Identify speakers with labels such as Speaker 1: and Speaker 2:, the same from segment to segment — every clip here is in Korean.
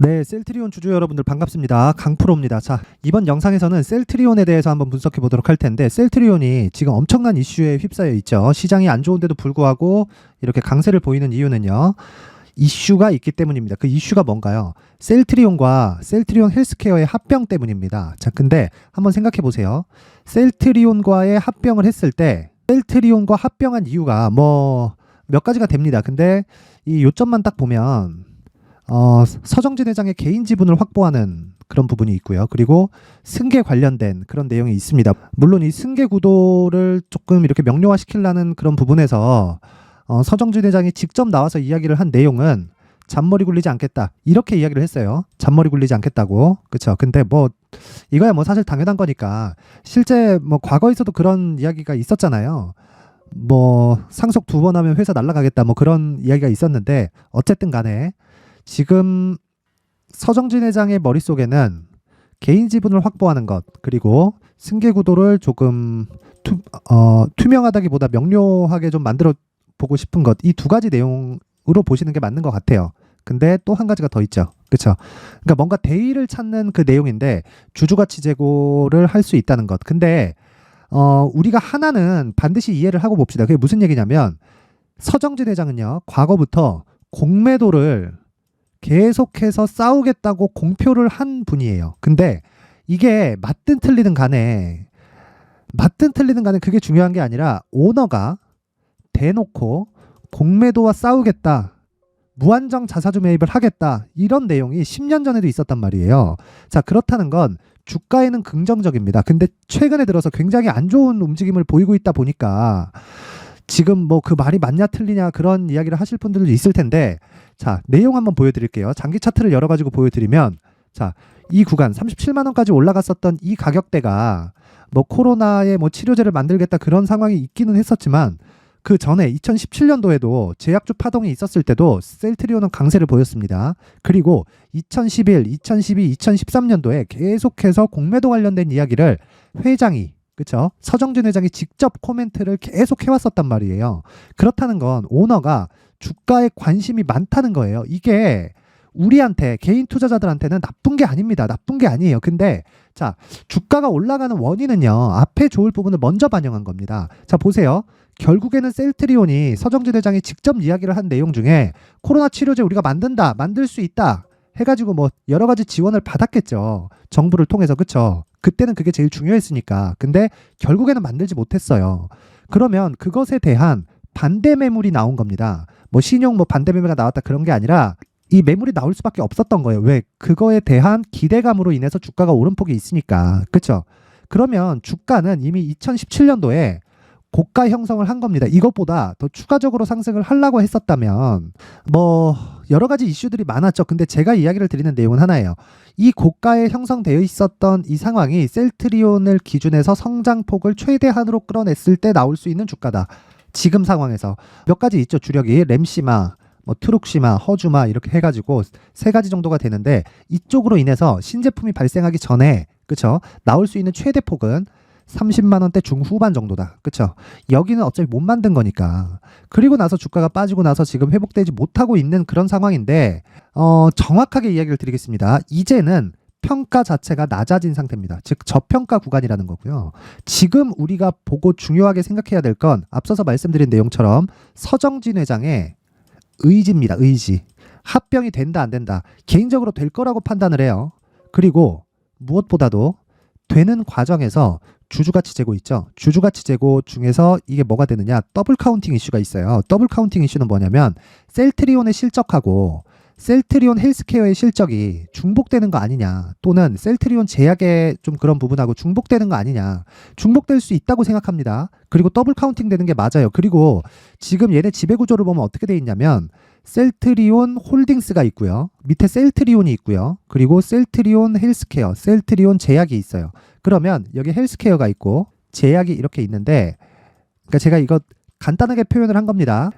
Speaker 1: 네, 셀트리온 주주 여러분들 반갑습니다. 강프로입니다. 자, 이번 영상에서는 셀트리온에 대해서 한번 분석해 보도록 할 텐데, 셀트리온이 지금 엄청난 이슈에 휩싸여 있죠. 시장이 안 좋은데도 불구하고 이렇게 강세를 보이는 이유는요, 이슈가 있기 때문입니다. 그 이슈가 뭔가요? 셀트리온과 셀트리온 헬스케어의 합병 때문입니다. 자, 근데 한번 생각해 보세요. 셀트리온과의 합병을 했을 때 셀트리온과 합병한 이유가 뭐 몇 가지가 됩니다. 근데 이 요점만 딱 보면 서정진 회장의 개인 지분을 확보하는 그런 부분이 있고요. 그리고 승계 관련된 그런 내용이 있습니다. 물론 이 승계 구도를 조금 이렇게 명료화시키려는 그런 부분에서 서정진 회장이 직접 나와서 이야기를 한 내용은 잔머리 굴리지 않겠다, 이렇게 이야기를 했어요. 잔머리 굴리지 않겠다고. 그렇죠. 근데 뭐 이거야 뭐 사실 당연한 거니까, 실제 뭐 과거에서도 그런 이야기가 있었잖아요. 뭐 상속 2번 하면 회사 날라가겠다, 뭐 그런 이야기가 있었는데, 어쨌든 간에 지금 서정진 회장의 머릿속에는 개인 지분을 확보하는 것, 그리고 승계 구도를 조금 투명하다기보다 명료하게 좀 만들어 보고 싶은 것, 이 두 가지 내용으로 보시는 게 맞는 것 같아요. 근데 또 한 가지가 더 있죠. 그렇죠? 그러니까 뭔가 대의를 찾는 그 내용인데, 주주가치 제고를 할 수 있다는 것. 근데 우리가 하나는 반드시 이해를 하고 봅시다. 그게 무슨 얘기냐면, 서정진 회장은요, 과거부터 공매도를 계속해서 싸우겠다고 공표를 한 분이에요. 근데 이게 맞든 틀리든 간에 그게 중요한 게 아니라, 오너가 대놓고 공매도와 싸우겠다, 무한정 자사주 매입을 하겠다, 이런 내용이 10년 전에도 있었단 말이에요. 자, 그렇다는 건 주가에는 긍정적입니다. 근데 최근에 들어서 굉장히 안 좋은 움직임을 보이고 있다 보니까, 지금 뭐 그 말이 맞냐 틀리냐 그런 이야기를 하실 분들도 있을 텐데, 자, 내용 한번 보여드릴게요. 장기 차트를 열어가지고 보여드리면, 자, 이 구간 37만 원까지 올라갔었던 이 가격대가 뭐 코로나에 뭐 치료제를 만들겠다 그런 상황이 있기는 했었지만, 그 전에 2017년도에도 제약주 파동이 있었을 때도 셀트리온은 강세를 보였습니다. 그리고 2011, 2012, 2013년도에 계속해서 공매도 관련된 이야기를 회장이, 그렇죠? 서정진 회장이 직접 코멘트를 계속 해왔었단 말이에요. 그렇다는 건 오너가 주가에 관심이 많다는 거예요. 이게 우리한테, 개인 투자자들한테는 나쁜 게 아닙니다. 나쁜 게 아니에요. 근데 자, 주가가 올라가는 원인은요, 앞에 좋을 부분을 먼저 반영한 겁니다. 자, 보세요. 결국에는 셀트리온이, 서정진 회장이 직접 이야기를 한 내용 중에 코로나 치료제 우리가 만든다, 만들 수 있다 해가지고 뭐 여러 가지 지원을 받았겠죠. 정부를 통해서. 그쵸? 그때는 그게 제일 중요했으니까. 근데 결국에는 만들지 못했어요. 그러면 그것에 대한 반대 매물이 나온 겁니다. 뭐 신용 뭐 반대 매매가 나왔다 그런 게 아니라, 이 매물이 나올 수밖에 없었던 거예요. 왜? 그거에 대한 기대감으로 인해서 주가가 오름폭이 있으니까. 그쵸? 그러면 주가는 이미 2017년도에 고가 형성을 한 겁니다. 이것보다 더 추가적으로 상승을 하려고 했었다면 뭐 여러 가지 이슈들이 많았죠. 근데 제가 이야기를 드리는 내용은 하나예요. 이 고가에 형성되어 있었던 이 상황이 셀트리온을 기준해서 성장폭을 최대한으로 끌어냈을 때 나올 수 있는 주가다. 지금 상황에서 몇 가지 있죠. 주력이 램시마, 뭐 트룩시마, 허주마 이렇게 해가지고 3가지 정도가 되는데, 이쪽으로 인해서 신제품이 발생하기 전에, 그쵸, 나올 수 있는 최대 폭은 30만 원대 중후반 정도다. 그쵸? 여기는 어차피 못 만든 거니까. 그리고 나서 주가가 빠지고 나서 지금 회복되지 못하고 있는 그런 상황인데, 정확하게 이야기를 드리겠습니다. 이제는 평가 자체가 낮아진 상태입니다. 즉 저평가 구간이라는 거고요. 지금 우리가 보고 중요하게 생각해야 될 건, 앞서서 말씀드린 내용처럼 서정진 회장의 의지입니다. 의지. 합병이 된다 안 된다, 개인적으로 될 거라고 판단을 해요. 그리고 무엇보다도 되는 과정에서 주주가치 제고 있죠. 주주가치 제고 중에서 이게 뭐가 되느냐, 더블 카운팅 이슈가 있어요. 더블 카운팅 이슈는 뭐냐면, 셀트리온의 실적하고 셀트리온 헬스케어의 실적이 중복되는 거 아니냐, 또는 셀트리온 제약의 좀 그런 부분하고 중복되는 거 아니냐. 중복될 수 있다고 생각합니다. 그리고 더블 카운팅 되는 게 맞아요. 그리고 지금 얘네 지배구조를 보면 어떻게 돼 있냐면, 셀트리온 홀딩스가 있고요, 밑에 셀트리온이 있고요, 그리고 셀트리온 헬스케어, 셀트리온 제약이 있어요. 그러면 여기 헬스케어가 있고 제약이 이렇게 있는데, 그러니까 제가 이거 간단하게 표현을 한 겁니다.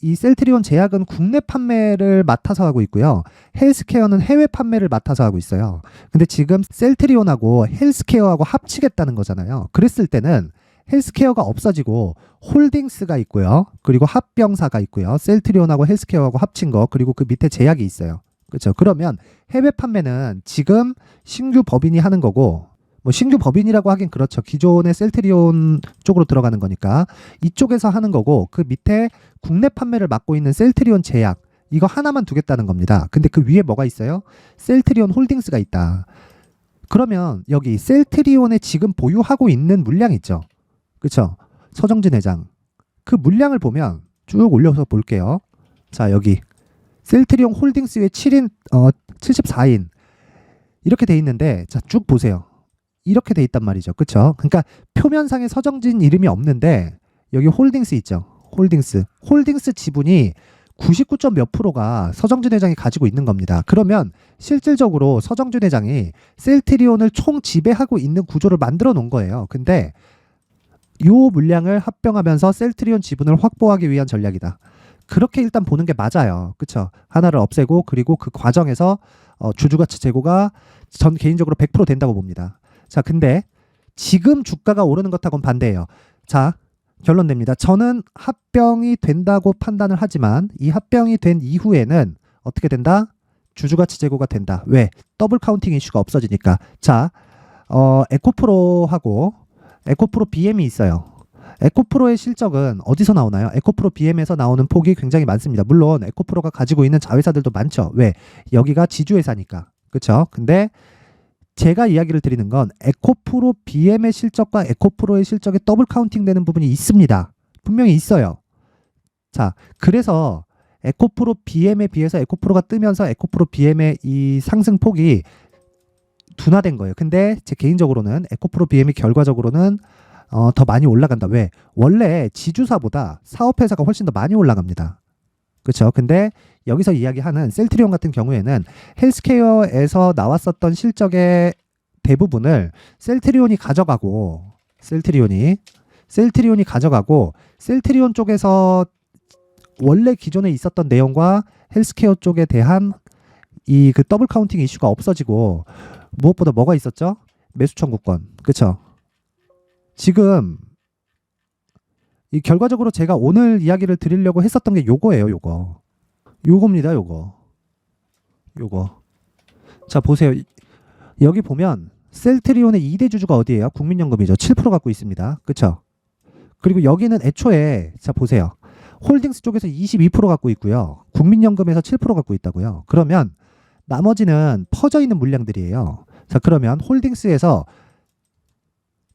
Speaker 1: 이 셀트리온 제약은 국내 판매를 맡아서 하고 있고요, 헬스케어는 해외 판매를 맡아서 하고 있어요. 근데 지금 셀트리온하고 헬스케어하고 합치겠다는 거잖아요. 그랬을 때는 헬스케어가 없어지고 홀딩스가 있고요, 그리고 합병사가 있고요, 셀트리온하고 헬스케어하고 합친 거, 그리고 그 밑에 제약이 있어요. 그렇죠. 그러면 해외 판매는 지금 신규 법인이 하는 거고, 뭐 신규 법인이라고 하긴 그렇죠. 기존의 셀트리온 쪽으로 들어가는 거니까 이쪽에서 하는 거고, 그 밑에 국내 판매를 맡고 있는 셀트리온 제약, 이거 하나만 두겠다는 겁니다. 근데 그 위에 뭐가 있어요? 셀트리온 홀딩스가 있다. 그러면 여기 셀트리온에 지금 보유하고 있는 물량 있죠. 그렇죠? 서정진 회장. 그 물량을 보면 쭉 올려서 볼게요. 자, 여기 셀트리온 홀딩스의 74인 이렇게 돼 있는데, 자, 쭉 보세요. 이렇게 돼 있단 말이죠. 그렇죠? 그러니까 표면상에 서정진 이름이 없는데 여기 홀딩스 있죠. 홀딩스 지분이 99. 몇 프로가 서정진 회장이 가지고 있는 겁니다. 그러면 실질적으로 서정진 회장이 셀트리온을 총 지배하고 있는 구조를 만들어 놓은 거예요. 근데 요 물량을 합병하면서 셀트리온 지분을 확보하기 위한 전략이다. 그렇게 일단 보는 게 맞아요. 그렇죠? 하나를 없애고, 그리고 그 과정에서 주주가치 제고가 전 개인적으로 100% 된다고 봅니다. 자, 근데 지금 주가가 오르는 것하고는 반대예요. 자, 결론 냅니다. 저는 합병이 된다고 판단을 하지만 이 합병이 된 이후에는 어떻게 된다? 주주가치 제고가 된다. 왜? 더블 카운팅 이슈가 없어지니까. 자, 에코프로하고 에코프로 BM이 있어요. 에코프로의 실적은 어디서 나오나요? 에코프로 BM에서 나오는 폭이 굉장히 많습니다. 물론 에코프로가 가지고 있는 자회사들도 많죠. 왜? 여기가 지주회사니까. 그렇죠? 근데 제가 이야기를 드리는 건 에코프로 BM의 실적과 에코프로의 실적에 더블 카운팅 되는 부분이 있습니다. 분명히 있어요. 자, 그래서 에코프로 BM에 비해서 에코프로가 뜨면서 에코프로 BM의 이 상승폭이 둔화된 거예요. 근데 제 개인적으로는 에코프로 BM이 결과적으로는 더 많이 올라간다. 왜? 원래 지주사보다 사업회사가 훨씬 더 많이 올라갑니다. 그렇죠? 근데 여기서 이야기하는 셀트리온 같은 경우에는 헬스케어에서 나왔었던 실적의 대부분을 셀트리온이 가져가고, 셀트리온 쪽에서 원래 기존에 있었던 내용과 헬스케어 쪽에 대한 이 그 더블 카운팅 이슈가 없어지고, 무엇보다 뭐가 있었죠? 매수 청구권. 그렇죠? 지금 이 결과적으로 제가 오늘 이야기를 드리려고 했었던 게 요거예요. 요겁니다. 요거. 자, 보세요. 여기 보면 셀트리온의 2대 주주가 어디예요? 국민연금이죠. 7% 갖고 있습니다. 그렇죠? 그리고 여기는 애초에, 자, 보세요. 홀딩스 쪽에서 22% 갖고 있고요. 국민연금에서 7% 갖고 있다고요. 그러면 나머지는 퍼져 있는 물량들이에요. 자, 그러면 홀딩스에서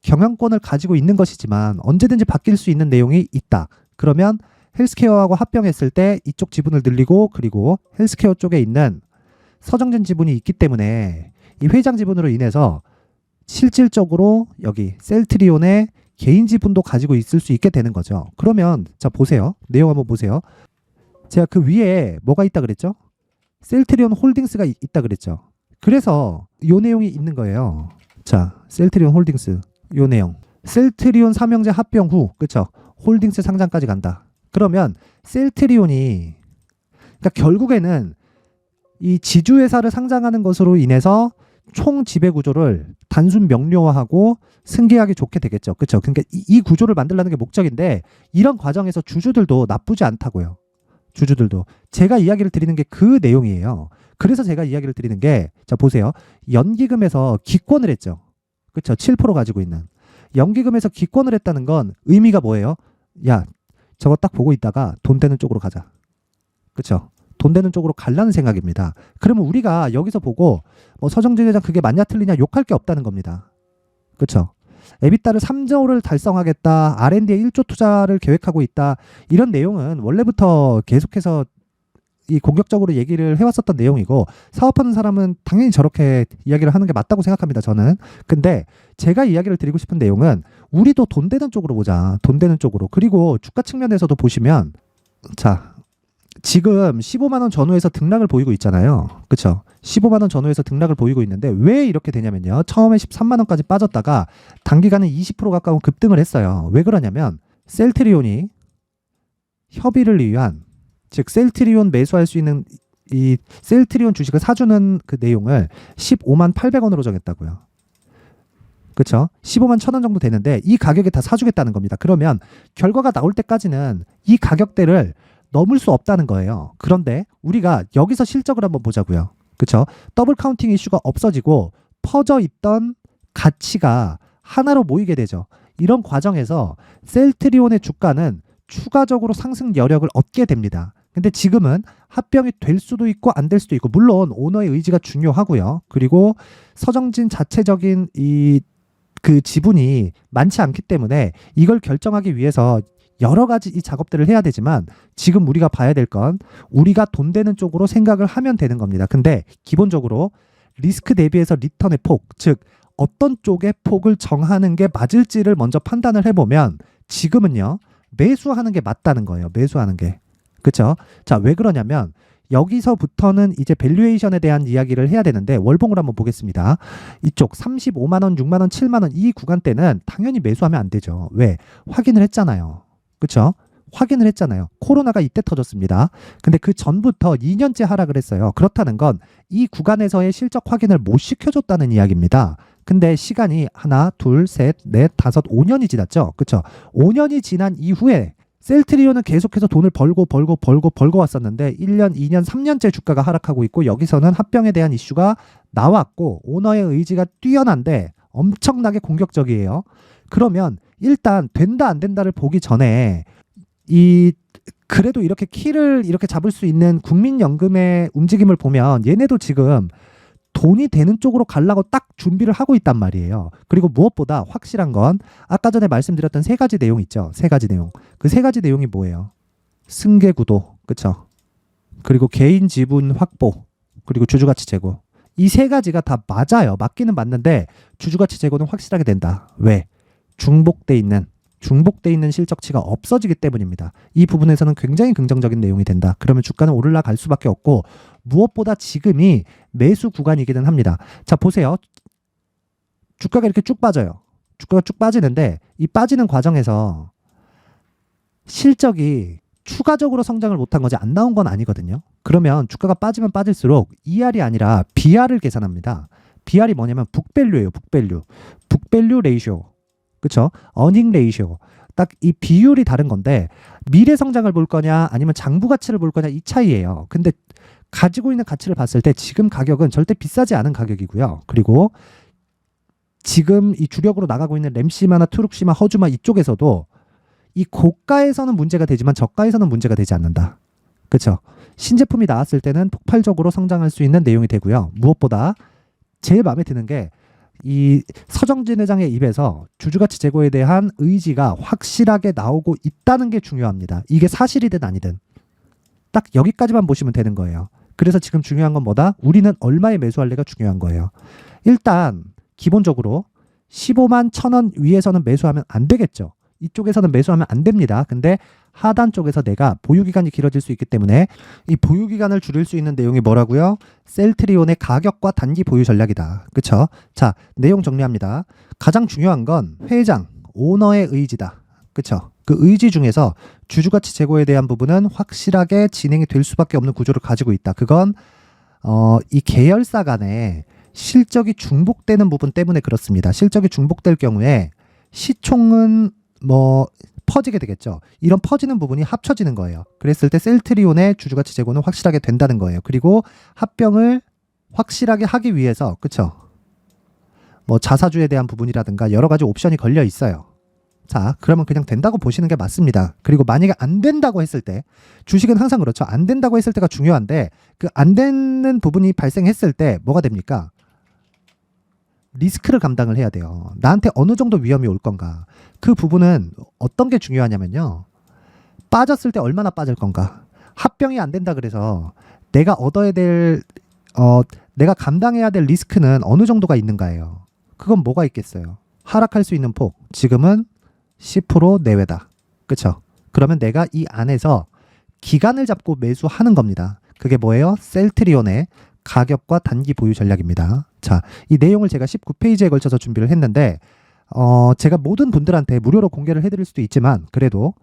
Speaker 1: 경영권을 가지고 있는 것이지만 언제든지 바뀔 수 있는 내용이 있다. 그러면 헬스케어하고 합병했을 때 이쪽 지분을 늘리고, 그리고 헬스케어 쪽에 있는 서정진 지분이 있기 때문에 이 회장 지분으로 인해서 실질적으로 여기 셀트리온의 개인 지분도 가지고 있을 수 있게 되는 거죠. 그러면 자, 보세요. 내용 한번 보세요. 제가 그 위에 뭐가 있다 그랬죠? 셀트리온 홀딩스가 있다 그랬죠. 그래서 요 내용이 있는 거예요. 자, 셀트리온 홀딩스 요 내용. 셀트리온 삼형제 합병 후, 그쵸? 홀딩스 상장까지 간다. 그러면 셀트리온이, 그러니까 결국에는 이 지주회사를 상장하는 것으로 인해서 총 지배 구조를 단순 명료화하고 승계하기 좋게 되겠죠. 그쵸? 그러니까 이 구조를 만들려는 게 목적인데, 이런 과정에서 주주들도 나쁘지 않다고요. 주주들도. 제가 이야기를 드리는 게 그 내용이에요. 그래서 제가 이야기를 드리는 게, 자, 보세요. 연기금에서 기권을 했죠. 그렇죠. 7% 가지고 있는. 연기금에서 기권을 했다는 건 의미가 뭐예요? 야, 저거 딱 보고 있다가 돈 되는 쪽으로 가자. 그렇죠. 돈 되는 쪽으로 가려는 생각입니다. 그러면 우리가 여기서 보고 뭐 서정진 회장 그게 맞냐 틀리냐 욕할 게 없다는 겁니다. 그렇죠. 에비타를 3조를 달성하겠다. R&D에 1조 투자를 계획하고 있다. 이런 내용은 원래부터 계속해서 이 공격적으로 얘기를 해왔었던 내용이고, 사업하는 사람은 당연히 저렇게 이야기를 하는 게 맞다고 생각합니다. 저는. 근데 제가 이야기를 드리고 싶은 내용은 우리도 돈 되는 쪽으로 보자. 돈 되는 쪽으로. 그리고 주가 측면에서도 보시면, 자, 지금 15만 원 전후에서 등락을 보이고 있잖아요. 그렇죠? 15만 원 전후에서 등락을 보이고 있는데 왜 이렇게 되냐면요. 처음에 13만 원까지 빠졌다가 단기간에 20% 가까운 급등을 했어요. 왜 그러냐면 셀트리온이 협의를 위한, 즉 셀트리온 매수할 수 있는 이 셀트리온 주식을 사주는 그 내용을 15만 800원으로 정했다고요. 그렇죠? 15만 1000원 정도 되는데 이 가격에 다 사주겠다는 겁니다. 그러면 결과가 나올 때까지는 이 가격대를 넘을 수 없다는 거예요. 그런데 우리가 여기서 실적을 한번 보자고요. 그쵸? 더블 카운팅 이슈가 없어지고 퍼져 있던 가치가 하나로 모이게 되죠. 이런 과정에서 셀트리온의 주가는 추가적으로 상승 여력을 얻게 됩니다. 근데 지금은 합병이 될 수도 있고 안 될 수도 있고, 물론 오너의 의지가 중요하고요. 그리고 서정진 자체적인 그 지분이 많지 않기 때문에 이걸 결정하기 위해서 여러 가지 이 작업들을 해야 되지만, 지금 우리가 봐야 될 건 우리가 돈 되는 쪽으로 생각을 하면 되는 겁니다. 근데 기본적으로 리스크 대비해서 리턴의 폭, 즉 어떤 쪽의 폭을 정하는 게 맞을지를 먼저 판단을 해보면 지금은요, 매수하는 게 맞다는 거예요. 매수하는 게. 그쵸? 자, 왜 그러냐면 여기서부터는 이제 밸류에이션에 대한 이야기를 해야 되는데, 월봉을 한번 보겠습니다. 이쪽 35만원, 6만원, 7만원 이 구간대는 당연히 매수하면 안 되죠. 왜? 확인을 했잖아요. 그쵸? 확인을 했잖아요. 코로나가 이때 터졌습니다. 근데 그 전부터 2년째 하락을 했어요. 그렇다는 건 이 구간에서의 실적 확인을 못 시켜줬다는 이야기입니다. 근데 시간이 하나, 둘, 셋, 넷, 다섯, 5년이 지났죠. 그쵸? 5년이 지난 이후에 셀트리온은 계속해서 돈을 벌고 왔었는데 1년, 2년, 3년째 주가가 하락하고 있고, 여기서는 합병에 대한 이슈가 나왔고 오너의 의지가 뛰어난데 엄청나게 공격적이에요. 그러면 일단 된다 안 된다를 보기 전에 그래도 이렇게 키를 이렇게 잡을 수 있는 국민연금의 움직임을 보면 얘네도 지금 돈이 되는 쪽으로 가려고 딱 준비를 하고 있단 말이에요. 그리고 무엇보다 확실한 건 아까 전에 말씀드렸던 세 가지 내용 있죠. 세 가지 내용. 그 세 가지 내용이 뭐예요? 승계 구도, 그쵸? 그리고 개인 지분 확보, 그리고 주주가치 제고. 이 세 가지가 다 맞아요. 맞기는 맞는데 주주가치 제고는 확실하게 된다. 왜? 중복돼 있는 실적치가 없어지기 때문입니다. 이 부분에서는 굉장히 긍정적인 내용이 된다. 그러면 주가는 올라갈 수밖에 없고, 무엇보다 지금이 매수 구간이기는 합니다. 자, 보세요. 주가가 이렇게 쭉 빠져요. 주가가 쭉 빠지는데 이 빠지는 과정에서 실적이 추가적으로 성장을 못한 거지 안 나온 건 아니거든요. 그러면 주가가 빠지면 빠질수록 ER이 아니라 BR을 계산합니다. BR이 뭐냐면 북밸류예요. 북밸류 레이쇼. 그쵸? 어닝 레이쇼. 딱 이 비율이 다른 건데, 미래 성장을 볼 거냐 아니면 장부 가치를 볼 거냐 이 차이예요. 근데 가지고 있는 가치를 봤을 때 지금 가격은 절대 비싸지 않은 가격이고요. 그리고 지금 이 주력으로 나가고 있는 램시마나 트룩시마, 허주마 이쪽에서도 이 고가에서는 문제가 되지만 저가에서는 문제가 되지 않는다. 그쵸? 신제품이 나왔을 때는 폭발적으로 성장할 수 있는 내용이 되고요. 무엇보다 제일 마음에 드는 게 이 서정진 회장의 입에서 주주가치 제고에 대한 의지가 확실하게 나오고 있다는 게 중요합니다. 이게 사실이든 아니든 딱 여기까지만 보시면 되는 거예요. 그래서 지금 중요한 건 뭐다? 우리는 얼마에 매수할래가 중요한 거예요. 일단 기본적으로 15만 1,000원 위에서는 매수하면 안 되겠죠. 이쪽에서는 매수하면 안 됩니다. 근데 하단 쪽에서 내가 보유기간이 길어질 수 있기 때문에 이 보유기간을 줄일 수 있는 내용이 뭐라고요? 셀트리온의 가격과 단기 보유 전략이다. 그쵸? 자, 내용 정리합니다. 가장 중요한 건 회장, 오너의 의지다. 그쵸? 그 의지 중에서 주주가치 제고에 대한 부분은 확실하게 진행이 될 수밖에 없는 구조를 가지고 있다. 그건 이 계열사 간에 실적이 중복되는 부분 때문에 그렇습니다. 실적이 중복될 경우에 시총은 퍼지게 되겠죠. 이런 퍼지는 부분이 합쳐지는 거예요. 그랬을 때 셀트리온의 주주가치 제고는 확실하게 된다는 거예요. 그리고 합병을 확실하게 하기 위해서, 그쵸? 자사주에 대한 부분이라든가 여러 가지 옵션이 걸려 있어요. 자, 그러면 그냥 된다고 보시는 게 맞습니다. 그리고 만약에 안 된다고 했을 때, 주식은 항상 그렇죠. 안 된다고 했을 때가 중요한데, 그 안 되는 부분이 발생했을 때 뭐가 됩니까? 리스크를 감당을 해야 돼요. 나한테 어느 정도 위험이 올 건가. 그 부분은 어떤 게 중요하냐면요. 빠졌을 때 얼마나 빠질 건가. 합병이 안 된다 그래서 내가 얻어야 될, 내가 감당해야 될 리스크는 어느 정도가 있는가예요. 그건 뭐가 있겠어요. 하락할 수 있는 폭. 지금은 10% 내외다. 그쵸? 그러면 내가 이 안에서 기간을 잡고 매수하는 겁니다. 그게 뭐예요? 셀트리온의 가격과 단기 보유 전략입니다. 자, 이 내용을 제가 19페이지에 걸쳐서 준비를 했는데 제가 모든 분들한테 무료로 공개를 해드릴 수도 있지만 그래도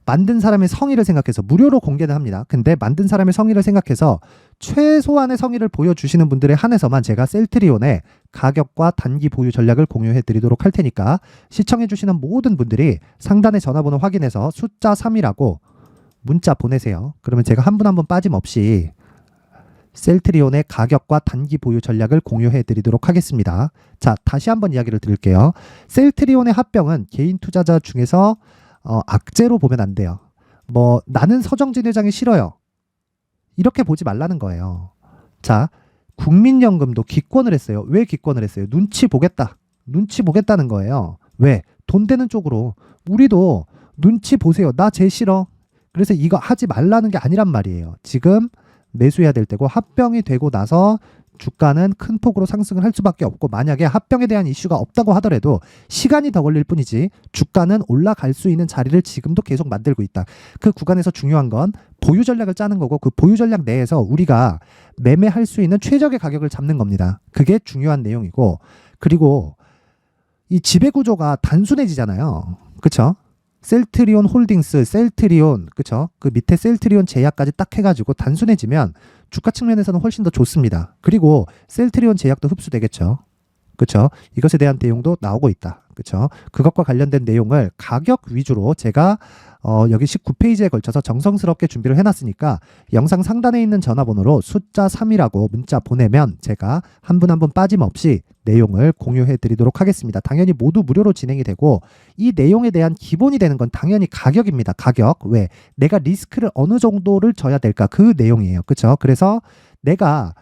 Speaker 1: 만든 사람의 성의를 생각해서 무료로 공개는 합니다. 근데 만든 사람의 성의를 생각해서 최소한의 성의를 보여주시는 분들에 한해서만 제가 셀트리온의 가격과 단기 보유 전략을 공유해 드리도록 할 테니까 시청해 주시는 모든 분들이 상단의 전화번호 확인해서 숫자 3이라고 문자 보내세요. 그러면 제가 한 분 한 분 빠짐없이 셀트리온의 가격과 단기 보유 전략을 공유해 드리도록 하겠습니다. 자, 다시 한번 이야기를 드릴게요. 셀트리온의 합병은 개인 투자자 중에서 악재로 보면 안 돼요. 뭐 나는 서정진 회장이 싫어요. 이렇게 보지 말라는 거예요. 자, 국민연금도 기권을 했어요. 왜 기권을 했어요? 눈치 보겠다. 눈치 보겠다는 거예요. 왜? 돈 되는 쪽으로. 우리도 눈치 보세요. 나 쟤 싫어. 그래서 이거 하지 말라는 게 아니란 말이에요. 지금 매수해야 될 때고 합병이 되고 나서 주가는 큰 폭으로 상승을 할 수밖에 없고 만약에 합병에 대한 이슈가 없다고 하더라도 시간이 더 걸릴 뿐이지 주가는 올라갈 수 있는 자리를 지금도 계속 만들고 있다. 그 구간에서 중요한 건 보유 전략을 짜는 거고 그 보유 전략 내에서 우리가 매매할 수 있는 최적의 가격을 잡는 겁니다. 그게 중요한 내용이고 그리고 이 지배 구조가 단순해지잖아요. 그쵸? 셀트리온 홀딩스, 셀트리온, 그쵸? 그 밑에 셀트리온 제약까지 딱 해가지고 단순해지면 주가 측면에서는 훨씬 더 좋습니다. 그리고 셀트리온 제약도 흡수되겠죠. 그쵸? 이것에 대한 내용도 나오고 있다. 그쵸? 그것과 관련된 내용을 가격 위주로 제가 여기 19페이지에 걸쳐서 정성스럽게 준비를 해놨으니까 영상 상단에 있는 전화번호로 숫자 3이라고 문자 보내면 제가 한 분 한 분 빠짐없이 내용을 공유해 드리도록 하겠습니다. 당연히 모두 무료로 진행이 되고 이 내용에 대한 기본이 되는 건 당연히 가격입니다. 가격. 왜? 내가 리스크를 어느 정도를 져야 될까? 그 내용이에요. 그쵸? 그래서 내가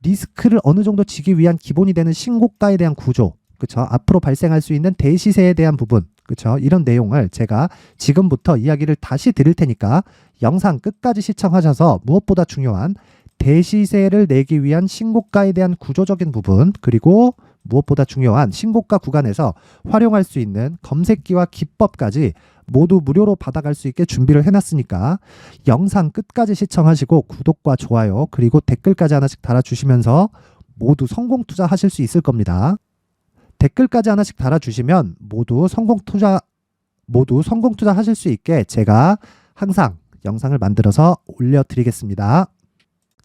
Speaker 1: 리스크를 어느 정도 지기 위한 기본이 되는 신고가에 대한 구조, 그쵸? 앞으로 발생할 수 있는 대시세에 대한 부분, 그쵸? 이런 내용을 제가 지금부터 이야기를 다시 드릴 테니까 영상 끝까지 시청하셔서 무엇보다 중요한 대시세를 내기 위한 신고가에 대한 구조적인 부분, 그리고 무엇보다 중요한 신고가 구간에서 활용할 수 있는 검색기와 기법까지 모두 무료로 받아갈 수 있게 준비를 해놨으니까 영상 끝까지 시청하시고 구독과 좋아요 그리고 댓글까지 하나씩 달아주시면서 모두 성공 투자하실 수 있을 겁니다. 댓글까지 하나씩 달아주시면 모두 성공 투자하실 수 있게 제가 항상 영상을 만들어서 올려드리겠습니다.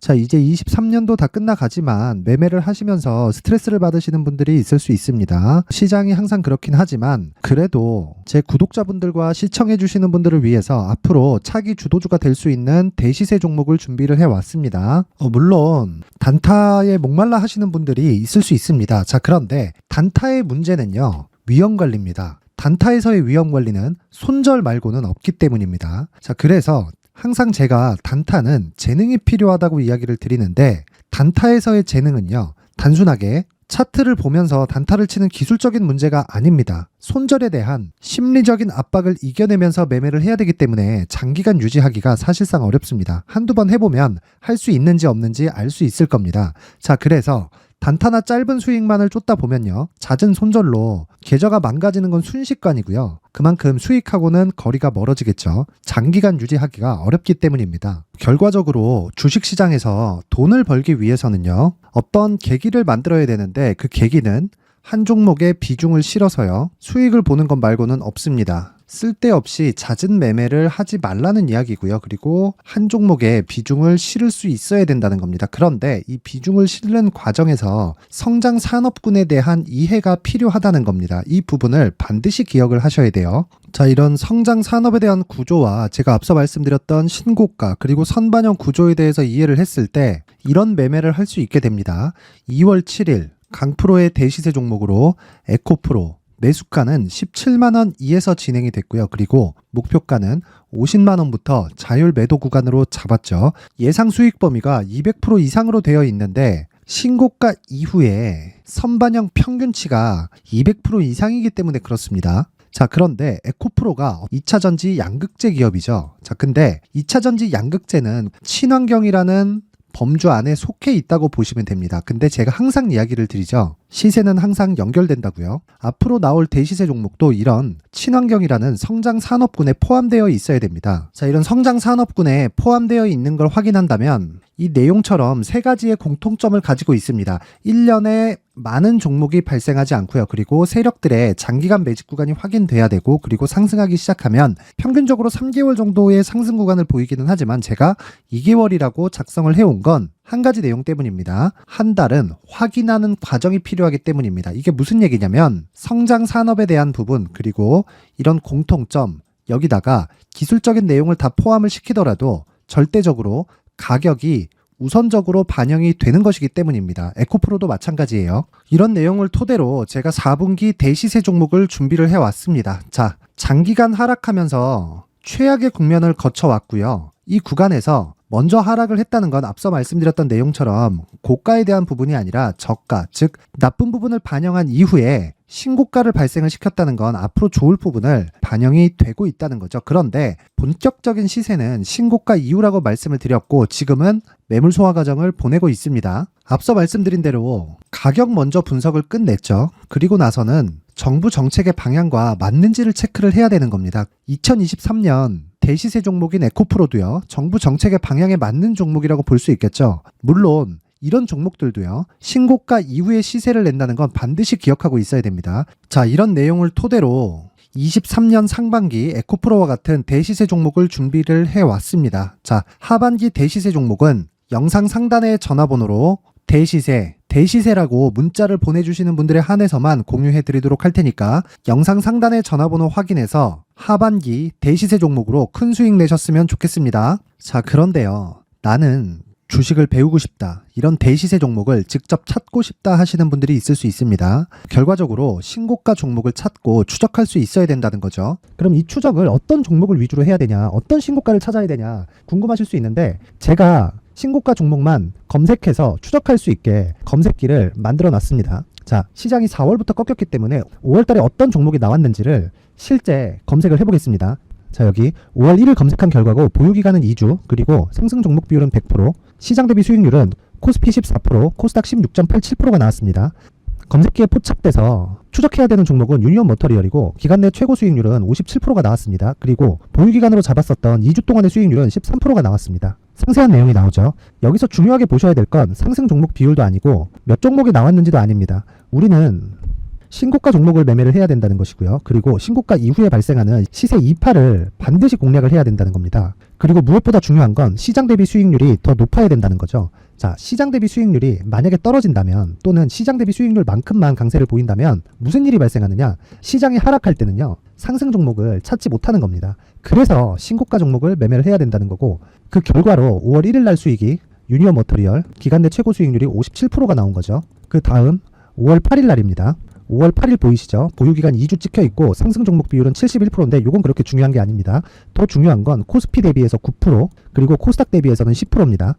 Speaker 1: 자, 이제 23년도 다 끝나가지만 매매를 하시면서 스트레스를 받으시는 분들이 있을 수 있습니다. 시장이 항상 그렇긴 하지만 그래도 제 구독자분들과 시청해 주시는 분들을 위해서 앞으로 차기 주도주가 될 수 있는 대시세 종목을 준비를 해왔습니다. 물론 단타에 목말라 하시는 분들이 있을 수 있습니다. 자, 그런데 단타의 문제는요, 위험관리입니다. 단타에서의 위험관리는 손절 말고는 없기 때문입니다. 자, 그래서 항상 제가 단타는 재능이 필요하다고 이야기를 드리는데 단타에서의 재능은요, 단순하게 차트를 보면서 단타를 치는 기술적인 문제가 아닙니다. 손절에 대한 심리적인 압박을 이겨내면서 매매를 해야 되기 때문에 장기간 유지하기가 사실상 어렵습니다. 한두 번 해보면 할 수 있는지 없는지 알 수 있을 겁니다. 자, 그래서 단타나 짧은 수익만을 쫓다 보면요, 잦은 손절로 계좌가 망가지는 건 순식간이고요. 그만큼 수익하고는 거리가 멀어지겠죠. 장기간 유지하기가 어렵기 때문입니다. 결과적으로 주식시장에서 돈을 벌기 위해서는요, 어떤 계기를 만들어야 되는데 그 계기는 한 종목에 비중을 실어서요, 수익을 보는 것 말고는 없습니다. 쓸데없이 잦은 매매를 하지 말라는 이야기고요. 그리고 한 종목에 비중을 실을 수 있어야 된다는 겁니다. 그런데 이 비중을 실는 과정에서 성장 산업군에 대한 이해가 필요하다는 겁니다. 이 부분을 반드시 기억을 하셔야 돼요. 자, 이런 성장 산업에 대한 구조와 제가 앞서 말씀드렸던 신고가 그리고 선반영 구조에 대해서 이해를 했을 때 이런 매매를 할 수 있게 됩니다. 2월 7일 강프로의 대시세 종목으로 에코프로 매수가는 17만원 이에서 진행이 됐고요. 그리고 목표가는 50만원부터 자율 매도 구간으로 잡았죠. 예상 수익 범위가 200% 이상으로 되어 있는데 신고가 이후에 선반영 평균치가 200% 이상이기 때문에 그렇습니다. 자, 그런데 에코프로가 2차전지 양극재 기업이죠. 자, 근데 2차전지 양극재는 친환경이라는 범주 안에 속해 있다고 보시면 됩니다. 근데 제가 항상 이야기를 드리죠. 시세는 항상 연결된다고요. 앞으로 나올 대시세 종목도 이런 친환경이라는 성장 산업군에 포함되어 있어야 됩니다. 자, 이런 성장 산업군에 포함되어 있는 걸 확인한다면 이 내용처럼 세 가지의 공통점을 가지고 있습니다. 1년에 많은 종목이 발생하지 않고요. 그리고 세력들의 장기간 매집 구간이 확인돼야 되고, 그리고 상승하기 시작하면 평균적으로 3개월 정도의 상승 구간을 보이기는 하지만 제가 2개월이라고 작성을 해온 건 한 가지 내용 때문입니다. 한 달은 확인하는 과정이 필요하기 때문입니다. 이게 무슨 얘기냐면 성장 산업에 대한 부분, 그리고 이런 공통점, 여기다가 기술적인 내용을 다 포함을 시키더라도 절대적으로 가격이 우선적으로 반영이 되는 것이기 때문입니다. 에코프로도 마찬가지예요. 이런 내용을 토대로 제가 4분기 대시세 종목을 준비를 해왔습니다. 자, 장기간 하락하면서 최악의 국면을 거쳐왔고요. 이 구간에서 먼저 하락을 했다는 건 앞서 말씀드렸던 내용처럼 고가에 대한 부분이 아니라 저가, 즉 나쁜 부분을 반영한 이후에 신고가를 발생을 시켰다는 건 앞으로 좋을 부분을 반영이 되고 있다는 거죠. 그런데 본격적인 시세는 신고가 이후라고 말씀을 드렸고 지금은 매물 소화 과정을 보내고 있습니다. 앞서 말씀드린 대로 가격 먼저 분석을 끝냈죠. 그리고 나서는 정부 정책의 방향과 맞는지를 체크를 해야 되는 겁니다. 2023년 대시세 종목인 에코프로도요, 정부 정책의 방향에 맞는 종목이라고 볼 수 있겠죠. 물론 이런 종목들도요, 신고가 이후에 시세를 낸다는 건 반드시 기억하고 있어야 됩니다. 자, 이런 내용을 토대로 23년 상반기 에코프로와 같은 대시세 종목을 준비를 해왔습니다. 자, 하반기 대시세 종목은 영상 상단의 전화번호로 대시세라고 문자를 보내주시는 분들에 한해서만 공유해 드리도록 할 테니까 영상 상단의 전화번호 확인해서 하반기 대시세 종목으로 큰 수익 내셨으면 좋겠습니다. 자, 그런데요, 나는 주식을 배우고 싶다, 이런 대시세 종목을 직접 찾고 싶다 하시는 분들이 있을 수 있습니다. 결과적으로 신고가 종목을 찾고 추적할 수 있어야 된다는 거죠. 그럼 이 추적을 어떤 종목을 위주로 해야 되냐, 어떤 신고가를 찾아야 되냐 궁금하실 수 있는데, 제가 신고가 종목만 검색해서 추적할 수 있게 검색기를 만들어 놨습니다. 자, 시장이 4월부터 꺾였기 때문에 5월달에 어떤 종목이 나왔는지를 실제 검색을 해보겠습니다. 자, 여기 5월 1일 검색한 결과고 보유기간은 2주, 그리고 상승 종목 비율은 100%, 시장 대비 수익률은 코스피 14%, 코스닥 16.87%가 나왔습니다. 검색기에 포착돼서 추적해야 되는 종목은 유니온 머터리얼이고 기간 내 최고 수익률은 57%가 나왔습니다. 그리고 보유기간으로 잡았었던 2주 동안의 수익률은 13%가 나왔습니다. 상세한 내용이 나오죠. 여기서 중요하게 보셔야 될 건 상승 종목 비율도 아니고 몇 종목이 나왔는지도 아닙니다. 우리는 신고가 종목을 매매를 해야 된다는 것이고요. 그리고 신고가 이후에 발생하는 시세 이파를 반드시 공략을 해야 된다는 겁니다. 그리고 무엇보다 중요한 건 시장 대비 수익률이 더 높아야 된다는 거죠. 자, 시장 대비 수익률이 만약에 떨어진다면, 또는 시장 대비 수익률만큼만 강세를 보인다면 무슨 일이 발생하느냐? 시장이 하락할 때는요, 상승 종목을 찾지 못하는 겁니다. 그래서 신고가 종목을 매매를 해야 된다는 거고, 그 결과로 5월 1일 날 수익이 유니온 머터리얼 기간 내 최고 수익률이 57%가 나온 거죠. 그 다음 5월 8일 날입니다. 5월 8일 보이시죠? 보유기간 2주 찍혀 있고 상승 종목 비율은 71%인데 이건 그렇게 중요한 게 아닙니다. 더 중요한 건 코스피 대비해서 9%, 그리고 코스닥 대비해서는 10%입니다.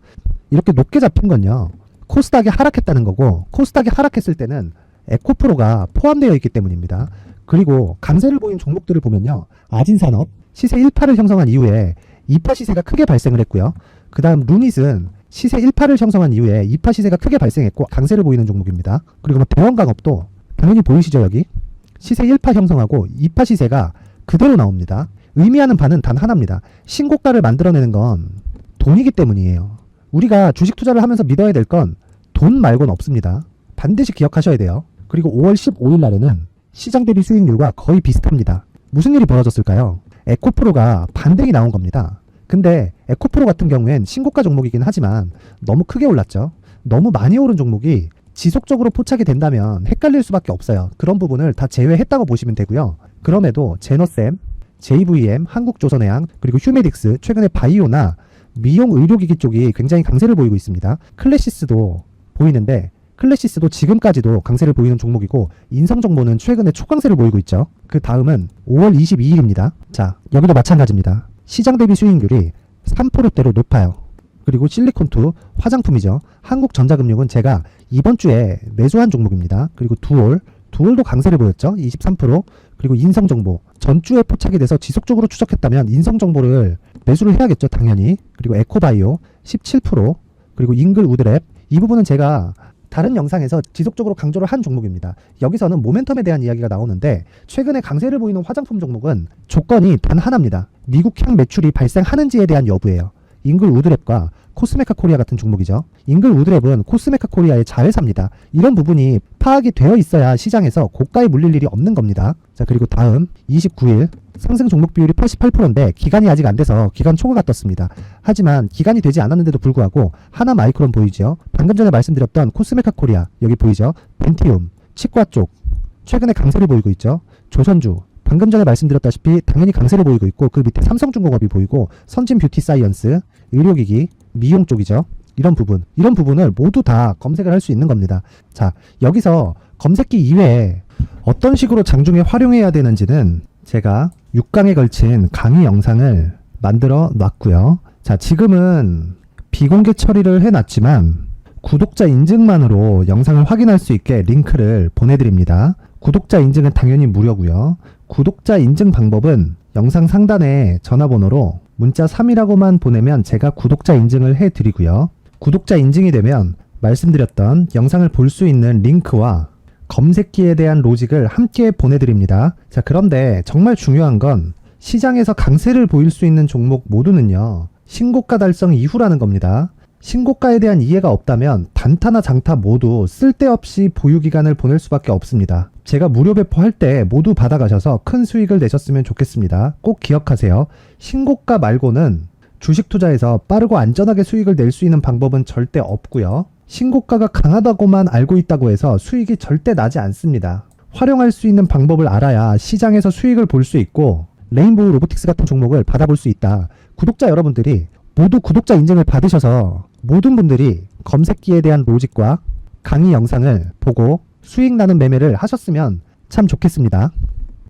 Speaker 1: 이렇게 높게 잡힌 건요, 코스닥이 하락했다는 거고, 코스닥이 하락했을 때는 에코프로가 포함되어 있기 때문입니다. 그리고 강세를 보인 종목들을 보면요, 아진산업 시세 1파를 형성한 이후에 2파 시세가 크게 발생을 했고요. 그 다음 루닛은 시세 1파를 형성한 이후에 2파 시세가 크게 발생했고 강세를 보이는 종목입니다. 그리고 대원강업도 당연히 보이시죠? 여기 시세 1파 형성하고 2파 시세가 그대로 나옵니다. 의미하는 바는 단 하나입니다. 신고가를 만들어내는 건 돈이기 때문이에요. 우리가 주식 투자를 하면서 믿어야 될 건 돈 말고는 없습니다. 반드시 기억하셔야 돼요. 그리고 5월 15일 날에는 시장 대비 수익률과 거의 비슷합니다. 무슨 일이 벌어졌을까요? 에코프로가 반등이 나온 겁니다. 근데 에코프로 같은 경우엔 신고가 종목이긴 하지만 너무 크게 올랐죠. 너무 많이 오른 종목이 지속적으로 포착이 된다면 헷갈릴 수밖에 없어요. 그런 부분을 다 제외했다고 보시면 되고요. 그럼에도 제너셈, JVM, 한국조선해양, 그리고 휴메딕스, 최근에 바이오나 미용 의료기기 쪽이 굉장히 강세를 보이고 있습니다. 클래시스도 보이는데, 클래시스도 지금까지도 강세를 보이는 종목이고, 인성정보는 최근에 초강세를 보이고 있죠. 그 다음은 5월 22일입니다. 자, 여기도 마찬가지입니다. 시장 대비 수익률이 3%대로 높아요. 그리고 실리콘2 화장품이죠. 한국전자금융은 제가 이번 주에 매수한 종목입니다. 그리고 두올도 강세를 보였죠. 23%. 그리고 인성정보 전주에 포착이 돼서 지속적으로 추적했다면 인성정보를 매수를 해야겠죠. 당연히. 그리고 에코바이오 17%. 그리고 잉글우드랩, 이 부분은 제가 다른 영상에서 지속적으로 강조를 한 종목입니다. 여기서는 모멘텀에 대한 이야기가 나오는데, 최근에 강세를 보이는 화장품 종목은 조건이 단 하나입니다. 미국향 매출이 발생하는지에 대한 여부예요. 잉글우드랩과 코스메카 코리아 같은 종목이죠. 잉글우드랩은 코스메카 코리아의 자회사입니다. 이런 부분이 파악이 되어 있어야 시장에서 고가에 물릴 일이 없는 겁니다. 자, 그리고 다음 29일 상승 종목 비율이 88%인데 기간이 아직 안 돼서 기간 초과가 떴습니다. 하지만 기간이 되지 않았는데도 불구하고 하나 마이크론 보이죠. 방금 전에 말씀드렸던 코스메카 코리아 여기 보이죠. 벤티움 치과 쪽 최근에 강세를 보이고 있죠. 조선주 방금 전에 말씀드렸다시피 당연히 강세를 보이고 있고 그 밑에 삼성중공업이 보이고 선진 뷰티 사이언스, 의료기기, 미용 쪽이죠. 이런 부분을 모두 다 검색을 할 수 있는 겁니다. 자, 여기서 검색기 이외에 어떤 식으로 장중에 활용해야 되는지는 제가 6강에 걸친 강의 영상을 만들어 놨고요. 자, 지금은 비공개 처리를 해놨지만 구독자 인증만으로 영상을 확인할 수 있게 링크를 보내드립니다. 구독자 인증은 당연히 무료고요. 구독자 인증 방법은 영상 상단에 전화번호로 문자 3이라고만 보내면 제가 구독자 인증을 해드리고요. 구독자 인증이 되면 말씀드렸던 영상을 볼 수 있는 링크와 검색기에 대한 로직을 함께 보내드립니다. 자, 그런데 정말 중요한 건 시장에서 강세를 보일 수 있는 종목 모두는요, 신고가 달성 이후라는 겁니다. 신고가에 대한 이해가 없다면 단타나 장타 모두 쓸데없이 보유기간을 보낼 수밖에 없습니다. 제가 무료 배포할 때 모두 받아가셔서 큰 수익을 내셨으면 좋겠습니다. 꼭 기억하세요. 신고가 말고는 주식 투자에서 빠르고 안전하게 수익을 낼 수 있는 방법은 절대 없고요. 신고가가 강하다고만 알고 있다고 해서 수익이 절대 나지 않습니다. 활용할 수 있는 방법을 알아야 시장에서 수익을 볼 수 있고 레인보우 로보틱스 같은 종목을 받아볼 수 있다. 구독자 여러분들이 모두 구독자 인증을 받으셔서 모든 분들이 검색기에 대한 로직과 강의 영상을 보고 수익 나는 매매를 하셨으면 참 좋겠습니다.